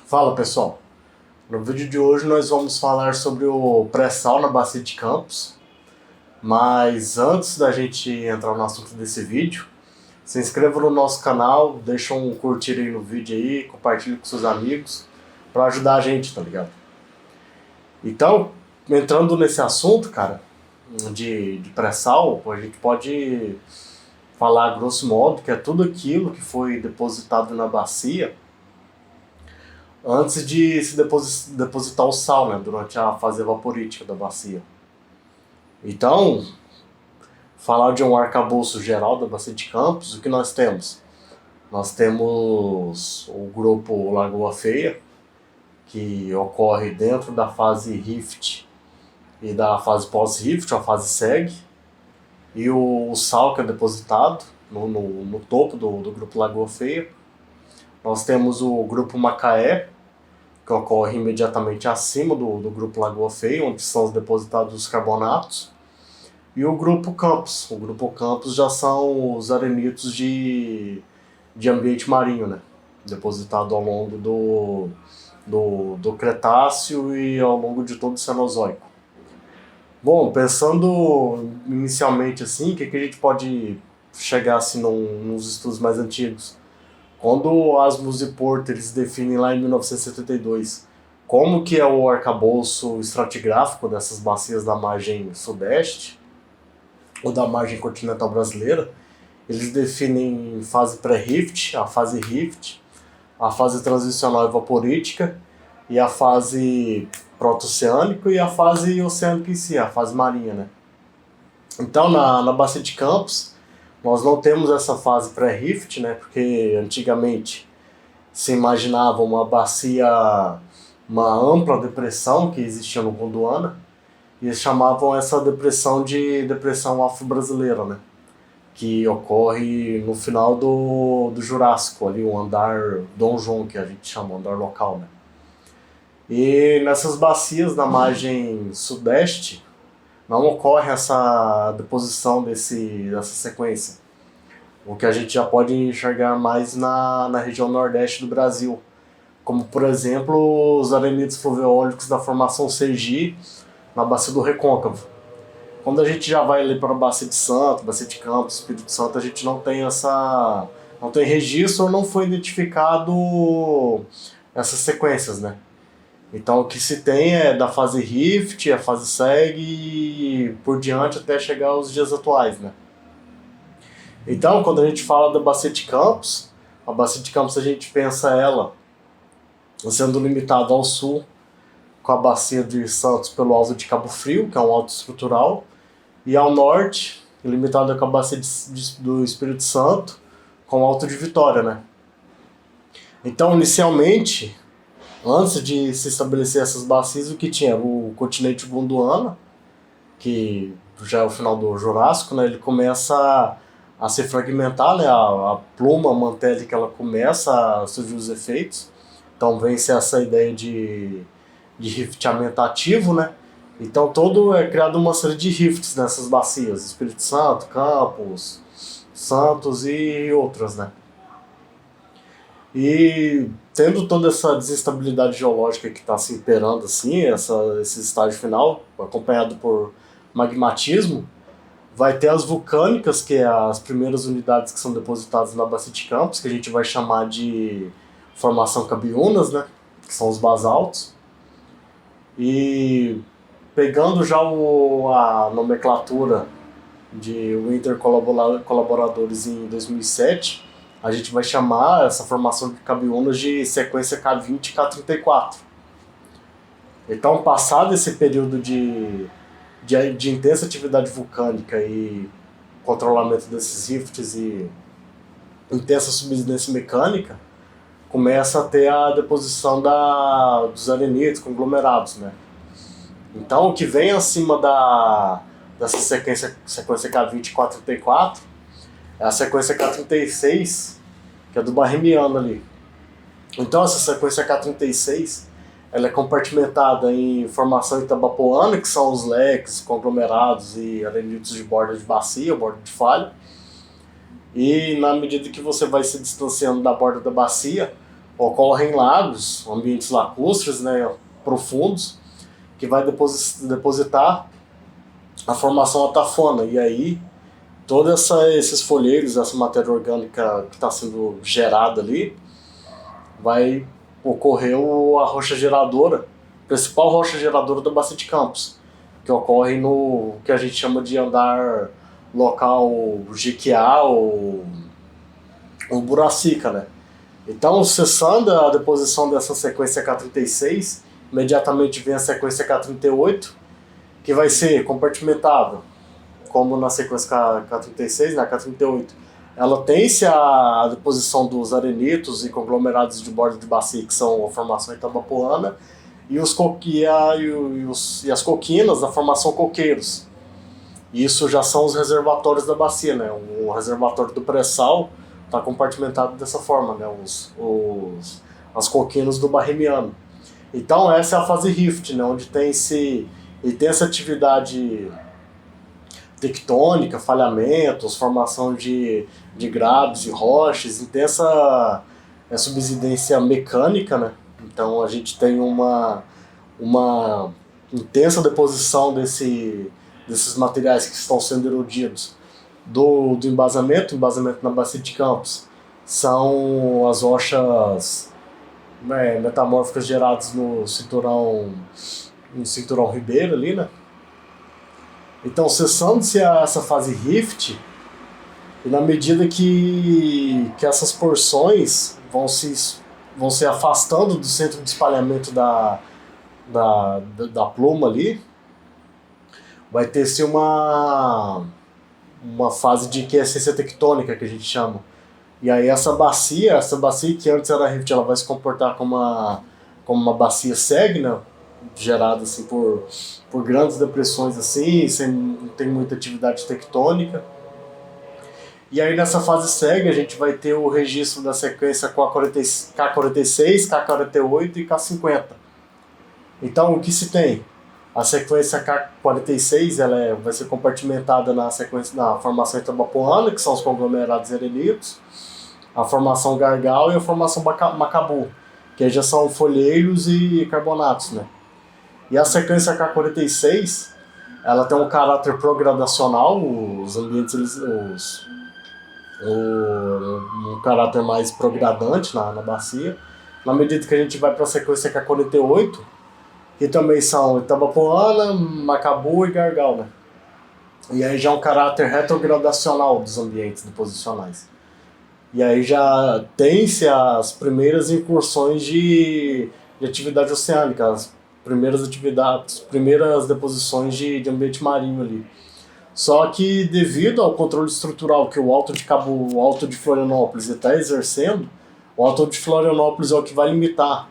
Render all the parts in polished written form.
Fala pessoal, no vídeo de hoje nós vamos falar sobre o pré-sal na Bacia de Campos, mas antes da gente entrar no assunto desse vídeo, se inscreva no nosso canal, deixa um curtir aí no vídeo aí, compartilhe com seus amigos, para ajudar a gente, tá ligado? Então, entrando nesse assunto, cara, de pré-sal, a gente pode falar grosso modo que é tudo aquilo que foi depositado na bacia antes de se depositar o sal, né, durante a fase evaporítica da bacia. Então, falar de um arcabouço geral da Bacia de Campos, o que nós temos? Nós temos o grupo Lagoa Feia, que ocorre dentro da fase rift e da fase pós-rift, a fase seg, e o sal que é depositado no topo do grupo Lagoa Feia. Nós temos o grupo Macaé, que ocorre imediatamente acima do grupo Lagoa Feia, onde são depositados os carbonatos, e o grupo Campos. O grupo Campos já são os arenitos de ambiente marinho, né? Depositado ao longo do Cretáceo e ao longo de todo o Cenozoico. Bom, pensando inicialmente assim, o que a gente pode chegar assim nos estudos mais antigos? Quando Asmus e Porter eles definem lá em 1972 como que é o arcabouço estratigráfico dessas bacias da margem sudeste, ou da margem continental brasileira, eles definem fase pré-rift, a fase rift, a fase transicional evaporítica e a fase proto-oceânico e a fase oceânica em si, a fase marinha, né? Então, na Bacia de Campos, nós não temos essa fase pré-rift, né? Porque antigamente se imaginava uma bacia, uma ampla depressão que existia no Gondwana, e eles chamavam essa depressão de depressão afro-brasileira, né? Que ocorre no final do Jurássico, ali o andar Dom João, que a gente chama, o andar local, né? E nessas bacias na margem sudeste não ocorre essa deposição dessa sequência, o que a gente já pode enxergar mais na região nordeste do Brasil, como por exemplo os arenitos fluviólicos da formação Sergi na bacia do Recôncavo. Quando a gente já vai ali para a Bacia de Santo, Bacia de Campos, Espírito Santo, a gente não tem registro ou não foi identificado essas sequências, né? Então o que se tem é da fase rift, a fase seg e por diante até chegar aos dias atuais, né? Então quando a gente fala da Bacia de Campos, a Bacia de Campos a gente pensa ela sendo limitada ao sul, com a Bacia de Santos pelo Alto de Cabo Frio, que é um alto estrutural, e ao norte, limitada com a Bacia do Espírito Santo, com o Alto de Vitória, né? Então, inicialmente, antes de se estabelecer essas bacias, o que tinha? O continente Gondwana, que já é o final do Jurássico, né? Ele começa a se fragmentar, né? A pluma mantélica ela começa a surgir os efeitos. Então, vem-se essa ideia de rifteamento ativo, né? Então todo é criado uma série de rifts nessas bacias, Espírito Santo, Campos, Santos e outras, né? E tendo toda essa desestabilidade geológica que está se imperando assim, esse estágio final, acompanhado por magmatismo, vai ter as vulcânicas, que é as primeiras unidades que são depositadas na Bacia de Campos, que a gente vai chamar de formação Cabiúnas, né? Que são os basaltos. E pegando já a nomenclatura de Winter Colaboradores em 2007, a gente vai chamar essa formação de cabiúnas de sequência K20 e K34. Então, passado esse período de intensa atividade vulcânica e controlamento desses rifts e intensa subsidência mecânica, começa a ter a deposição dos arenitos conglomerados, né? Então, o que vem acima dessa sequência K20 e K34 é a sequência K36, que é do Barremiano ali. Então, essa sequência K36 ela é compartimentada em formação itabapoana, que são os leques, conglomerados e arenitos de borda de bacia, borda de falha. E na medida que você vai se distanciando da borda da bacia, ocorre em lagos, ambientes lacustres, né, profundos, que vai depositar a formação atafona. E aí, todos esses folheiros, essa matéria orgânica que está sendo gerada ali, vai ocorrer a rocha geradora, principal rocha geradora da Bacia de Campos, que ocorre no que a gente chama de andar local Jequiá ou Buracica, né? Então, cessando a deposição dessa sequência K36, imediatamente vem a sequência K38, que vai ser compartimentada, como na sequência K36, na K38. Ela tem-se a deposição dos arenitos e conglomerados de borda de bacia, que são a formação itabapoana, e as coquinas da formação coqueiros. Isso já são os reservatórios da bacia, né? O reservatório do pré-sal está compartimentado dessa forma, né? As coquinas do Barremiano. Então essa é a fase rift, né? Onde tem essa atividade tectônica, falhamentos, formação de grabes e rochas, e tem essa subsidência mecânica, né? Então a gente tem uma intensa deposição desses materiais que estão sendo erodidos do embasamento na Bacia de Campos. São as rochas metamórficas geradas no cinturão ribeiro ali, né? Então, cessando-se essa fase rift, e na medida que essas porções vão se afastando do centro de espalhamento da pluma ali, vai ter-se uma fase de quiescência tectônica, que a gente chama. E aí essa bacia que antes era rift, ela vai se comportar como uma bacia seg, né? Gerada assim, por grandes depressões, assim, não tem muita atividade tectônica. E aí nessa fase seg a gente vai ter o registro da sequência K46, K48 e K50. Então o que se tem? A sequência K46 vai ser compartimentada na formação itabapoana, que são os conglomerados erenitos, a formação gargal e a formação macabu, que já são folheiros e carbonatos, né? E a sequência K46, ela tem um caráter progradacional, os ambientes, um caráter mais progradante na bacia. Na medida que a gente vai para a sequência K48, que também são itabapoana, macabu e gargal, né? E aí já é um caráter retrogradacional dos ambientes deposicionais. E aí já tem-se as primeiras incursões de atividade oceânica, as primeiras deposições de ambiente marinho ali. Só que devido ao controle estrutural que o Alto de Florianópolis está exercendo, o Alto de Florianópolis é o que vai limitar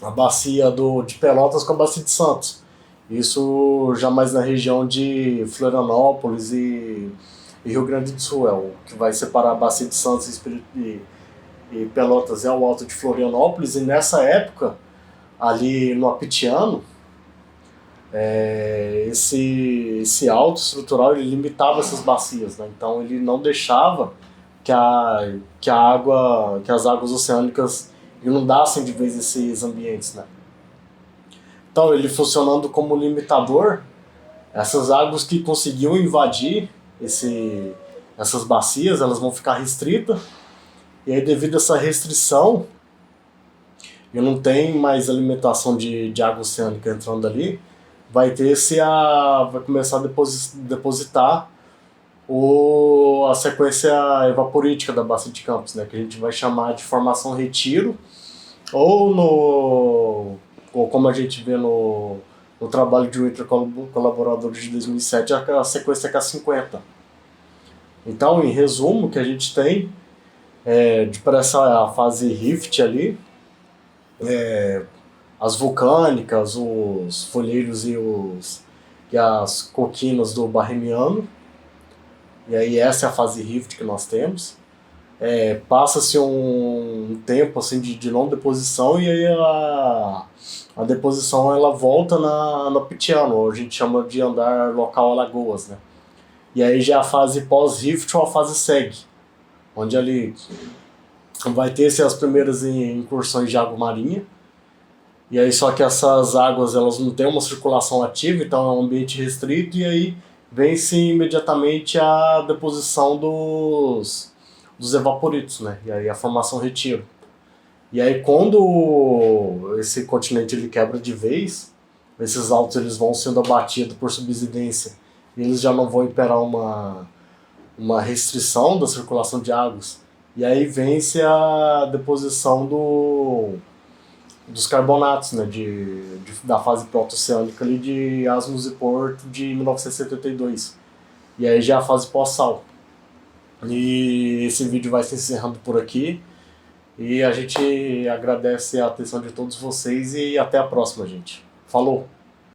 a bacia de Pelotas com a bacia de Santos. Isso já mais na região de Florianópolis e Rio Grande do Sul, é o que vai separar a bacia de Santos e Pelotas é o Alto de Florianópolis. E nessa época, ali no Apitiano, esse alto estrutural ele limitava essas bacias, né? Então ele não deixava que as águas oceânicas inundassem de vez esses ambientes, né? Então ele funcionando como limitador, essas águas que conseguiam invadir essas bacias, elas vão ficar restritas, e aí devido a essa restrição, e não tem mais alimentação de água oceânica entrando ali, vai começar a depositar a sequência evaporítica da Bacia de Campos, né, que a gente vai chamar de formação retiro, ou como a gente vê no trabalho de Winter Colaboradores de 2007, a sequência K50. Então, em resumo, o que a gente tem para essa fase rift ali, as vulcânicas, os folheiros e as coquinas do Barremiano. E aí essa é a fase rift que nós temos. Passa-se um tempo assim, de não deposição, e aí a deposição ela volta no Apitiano, a gente chama de andar local Alagoas, né? E aí já é a fase pós-rift ou a fase seg, onde ali vai ter as primeiras incursões de água marinha. E aí só que essas águas elas não têm uma circulação ativa, então é um ambiente restrito e aí vem-se imediatamente a deposição dos evaporitos, né? E aí a formação retiro. E aí quando esse continente ele quebra de vez, esses altos eles vão sendo abatidos por subsidência. E eles já não vão imperar uma restrição da circulação de águas. E aí vence a deposição dos carbonatos, né, da fase proto-oceânica ali de Asmus e Porto de 1972. E aí já é a fase pós-sal. E esse vídeo vai se encerrando por aqui. E a gente agradece a atenção de todos vocês e até a próxima, gente. Falou!